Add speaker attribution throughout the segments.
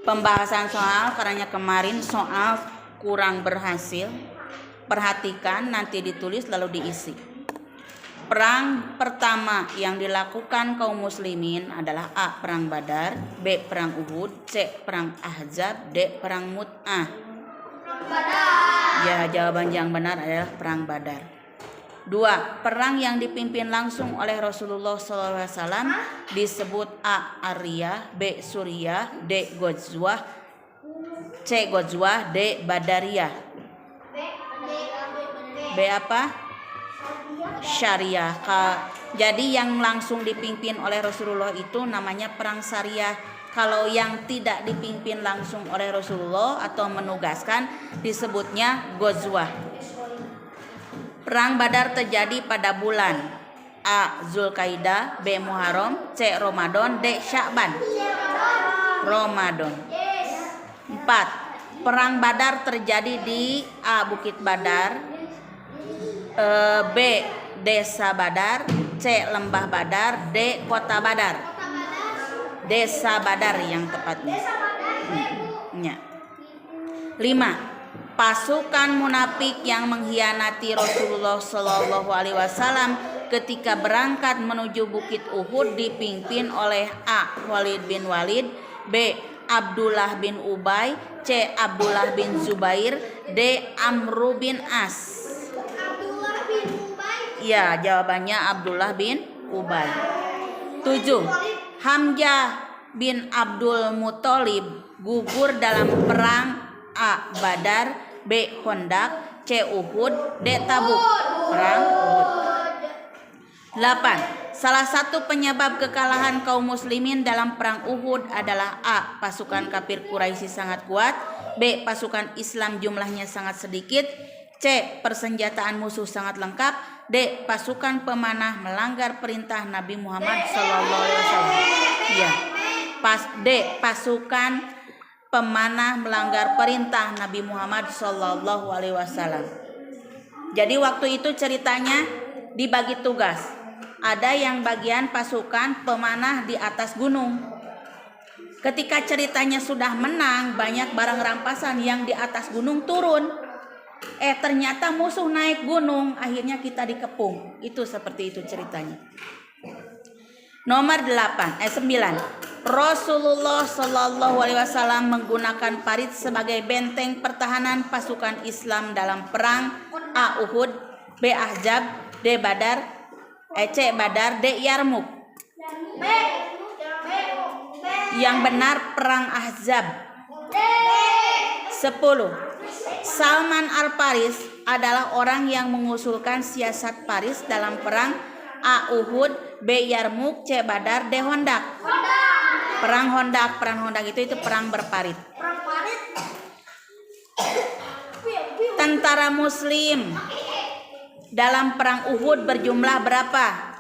Speaker 1: Pembahasan soal karena kemarin soal kurang berhasil. Perhatikan, nanti ditulis lalu diisi. Perang pertama yang dilakukan kaum muslimin adalah A. Perang Badar, B. Perang Uhud, C. Perang Ahzab, D. Perang Mut'ah. Ya, jawaban yang benar adalah Perang Badar. 2. Perang yang dipimpin langsung oleh Rasulullah SAW disebut A. Ariyah, B. Suriyah, D. Ghazwah, C. Ghazwah, D. Badariyah. B apa? Syariah. Jadi yang langsung dipimpin oleh Rasulullah itu namanya Perang Syariah. Kalau yang tidak dipimpin langsung oleh Rasulullah atau menugaskan disebutnya Ghazwah. Perang Badar terjadi pada bulan A. Zulkaidah, B. Muharram, C. Ramadan, D. Sya'ban. Ramadan. 4. Perang Badar terjadi di A. Bukit Badar, B. Desa Badar, C. Lembah Badar, D. Kota Badar. Desa Badar yang tepatnya. 5. Pasukan munafik yang mengkhianati Rasulullah Shallallahu Alaihi Wasallam ketika berangkat menuju Bukit Uhud dipimpin oleh A. Walid bin Walid, B. Abdullah bin Ubay, C. Abdullah bin Zubair, D. Amru bin As. Ya, jawabannya Abdullah bin Ubay. 7. Hamzah bin Abdul Muthalib gugur dalam perang A. Badar, B. Khandaq, C. Uhud, D. Tabuk. Perang Uhud. 8. Salah satu penyebab kekalahan kaum muslimin dalam perang Uhud adalah A. Pasukan kafir Quraisy sangat kuat, B. Pasukan Islam jumlahnya sangat sedikit, C. Persenjataan musuh sangat lengkap, D. Pasukan pemanah melanggar perintah Nabi Muhammad SAW. Ya. D. Pasukan pemanah melanggar perintah Nabi Muhammad SAW. Jadi waktu itu ceritanya dibagi tugas. Ada yang bagian pasukan pemanah di atas gunung. Ketika ceritanya sudah menang, banyak barang rampasan yang di atas gunung turun. Ternyata musuh naik gunung, akhirnya kita dikepung. Itu seperti itu ceritanya. Nomor 9. Rasulullah Shallallahu Alaihi Wasallam menggunakan parit sebagai benteng pertahanan pasukan Islam dalam perang A. Uhud, B. Ahzab, D. Badar, C. Badar, D. Yarmuk. Yang benar perang Ahzab. 10. Salman Al-Faris adalah orang yang mengusulkan siasat Paris dalam perang A. Uhud, B. Yarmuk, C. Badar, D. Khandaq. Perang Khandaq itu perang berparit. Tentara Muslim dalam perang Uhud berjumlah berapa?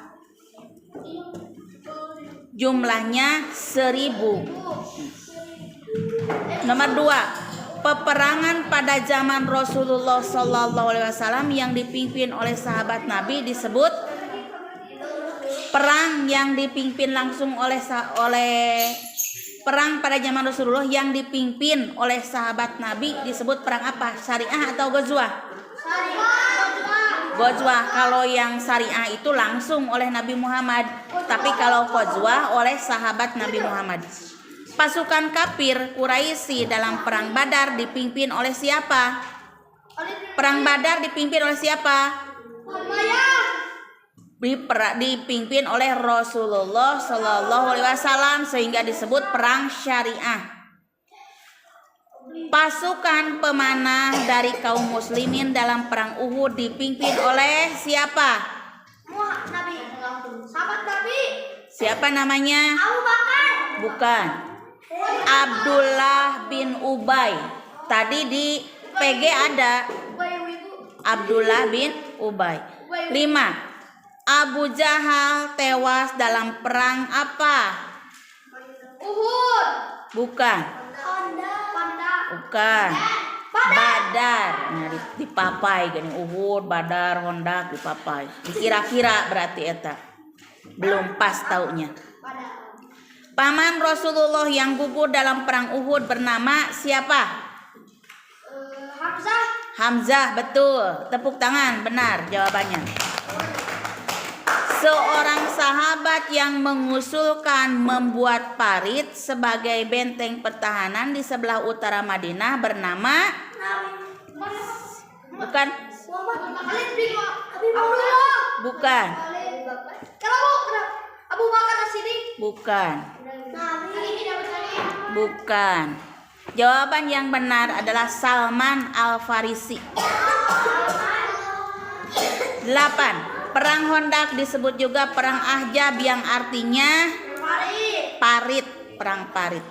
Speaker 1: Jumlahnya 1000. Nomor 2. Peperangan pada zaman Rasulullah Sallallahu Alaihi Wasallam yang dipimpin oleh sahabat Nabi disebut perang yang dipimpin langsung oleh perang pada zaman Rasulullah yang dipimpin oleh sahabat Nabi disebut perang apa? Syariah atau Ghazwah? Ghazwah. Kalau yang syariah itu langsung oleh Nabi Muhammad, tapi kalau Ghazwah oleh sahabat Nabi Muhammad. Pasukan kafir Quraisy dalam perang Badar dipimpin oleh siapa? Perang Badar dipimpin oleh siapa? Dipimpin oleh Rasulullah Shallallahu Alaihi Wasallam sehingga disebut perang syariah. Pasukan pemanah dari kaum muslimin dalam perang Uhud dipimpin oleh siapa? Siapa namanya? Bukan. Abdullah bin Ubay. Tadi di PG ada Abdullah bin Ubay. 5. Abu Jahal tewas dalam perang apa? Uhud. Bukan. Badar. Nah, dipapai gini Uhud, Badar, Khandaq dipapai. Dikira-kira berarti eta. Belum pas taunya. Paman Rasulullah yang gugur dalam perang Uhud bernama siapa?
Speaker 2: Hamzah.
Speaker 1: Hamzah, betul. Tepuk tangan, benar jawabannya. Seorang sahabat yang mengusulkan membuat parit sebagai benteng pertahanan di sebelah utara Madinah bernama bukan? Bukan.
Speaker 2: Abu Bakar As-Siddiq.
Speaker 1: Bukan. Bukan. Jawaban yang benar adalah Salman Al-Farisi. 8. Perang Khandaq disebut juga perang Ahzab yang artinya parit, perang parit.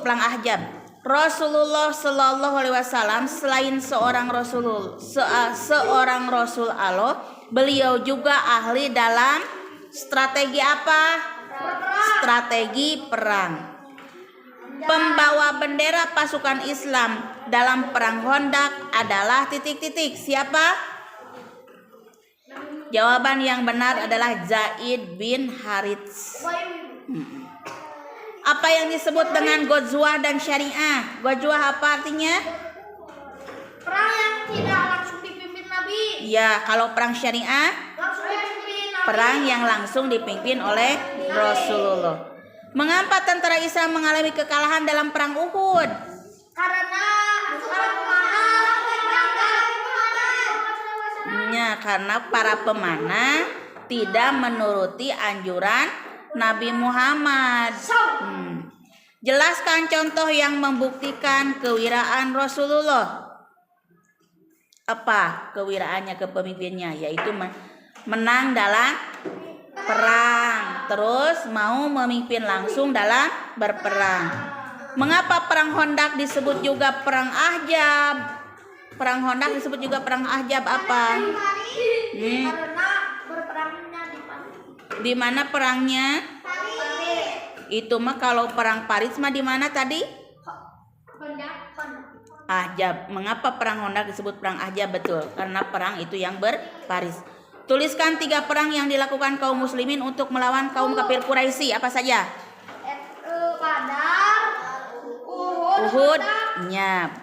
Speaker 1: Perang Ahzab. Rasulullah Shallallahu Alaihi Wasallam selain seorang Rasul Allah, beliau juga ahli dalam strategi apa? Strategi perang. Pembawa bendera pasukan Islam dalam perang Khandaq adalah titik-titik. Siapa? Jawaban yang benar adalah Zaid bin Harits. Apa yang disebut dengan Ghazwah dan Syariah? Ghazwah apa artinya?
Speaker 2: Perang yang tidak langsung dipimpin Nabi.
Speaker 1: Ya, kalau perang Syariah,
Speaker 2: Langsung dipimpin Nabi.
Speaker 1: perang yang langsung dipimpin oleh Rasulullah. Mengapa tentara Islam mengalami kekalahan dalam perang Uhud? Karena para pemanah tidak menuruti anjuran Nabi Muhammad. Jelaskan contoh yang membuktikan kewiraan Rasulullah. Apa kewiraannya, kepemimpinnya? Yaitu menang dalam perang, terus mau memimpin langsung dalam berperang. Mengapa perang Khandaq disebut juga perang Ahzab? Perang Khandaq disebut juga perang Ahzab apa?
Speaker 2: Karena berperangnya di Parit.
Speaker 1: Di mana perangnya? Itu mah kalau perang Parit mah di mana tadi? Ahzab. Mengapa perang Khandaq disebut perang Ahzab? Betul, karena perang itu yang berparis. Tuliskan 3 perang yang dilakukan kaum muslimin untuk melawan kaum kafir Quraisy. Apa saja?
Speaker 2: Badar,
Speaker 1: Uhud,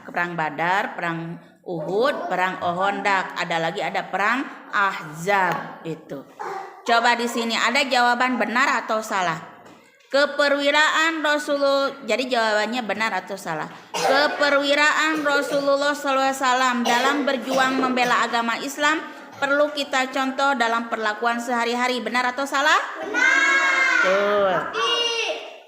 Speaker 1: perang Badar, perang Uhud, perang Khandaq. Ada perang Ahzab itu. Coba di sini ada jawaban benar atau salah? Keperwiraan Rasulullah. Jadi jawabannya benar atau salah? Keperwiraan Rasulullah SAW dalam berjuang membela agama Islam perlu kita contoh dalam perlakuan sehari-hari. Benar atau salah? Benar. Tuh.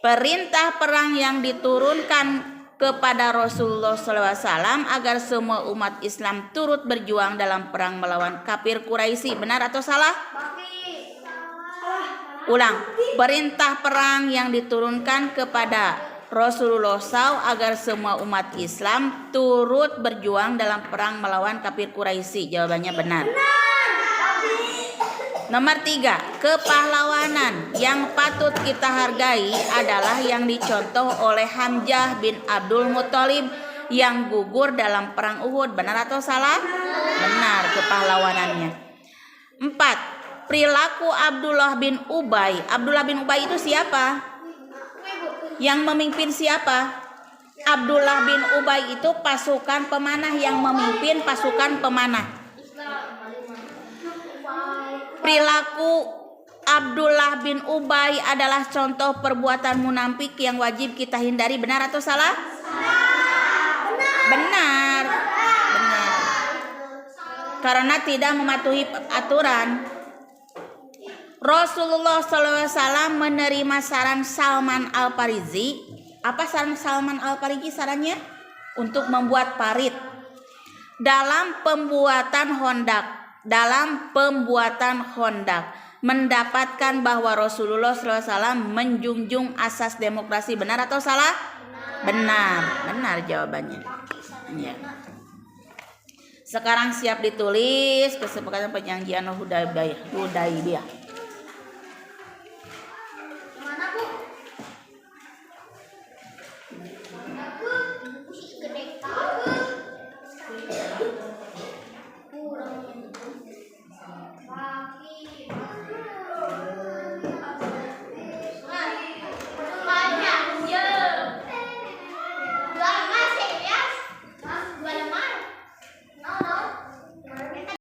Speaker 1: Perintah perang yang diturunkan kepada Rasulullah SAW agar semua umat Islam turut berjuang dalam perang melawan kafir Quraisy. Benar atau salah? Ulang. Perintah perang yang diturunkan kepada Rasulullah SAW agar semua umat Islam turut berjuang dalam perang melawan kafir Quraisy. Jawabannya benar. Nomor 3, kepahlawanan yang patut kita hargai adalah yang dicontoh oleh Hamzah bin Abdul Muthalib yang gugur dalam perang Uhud. Benar atau salah? Benar kepahlawanannya. 4, perilaku Abdullah bin Ubay. Abdullah bin Ubay itu siapa? Yang memimpin siapa? Abdullah bin Ubay itu pasukan pemanah, yang memimpin pasukan pemanah. Perilaku Abdullah bin Ubay adalah contoh perbuatan munafik yang wajib kita hindari. Benar atau salah? Benar. Karena tidak mematuhi aturan. Rasulullah SAW menerima saran Salman Al-Farisi. Apa saran Salman Al-Farisi? Sarannya untuk membuat parit dalam pembuatan Khandaq. Mendapatkan bahwa Rasulullah SAW menjunjung asas demokrasi. Benar atau salah? Benar jawabannya. Ya. Sekarang siap ditulis kesepakatan perjanjian Hudaybiyah.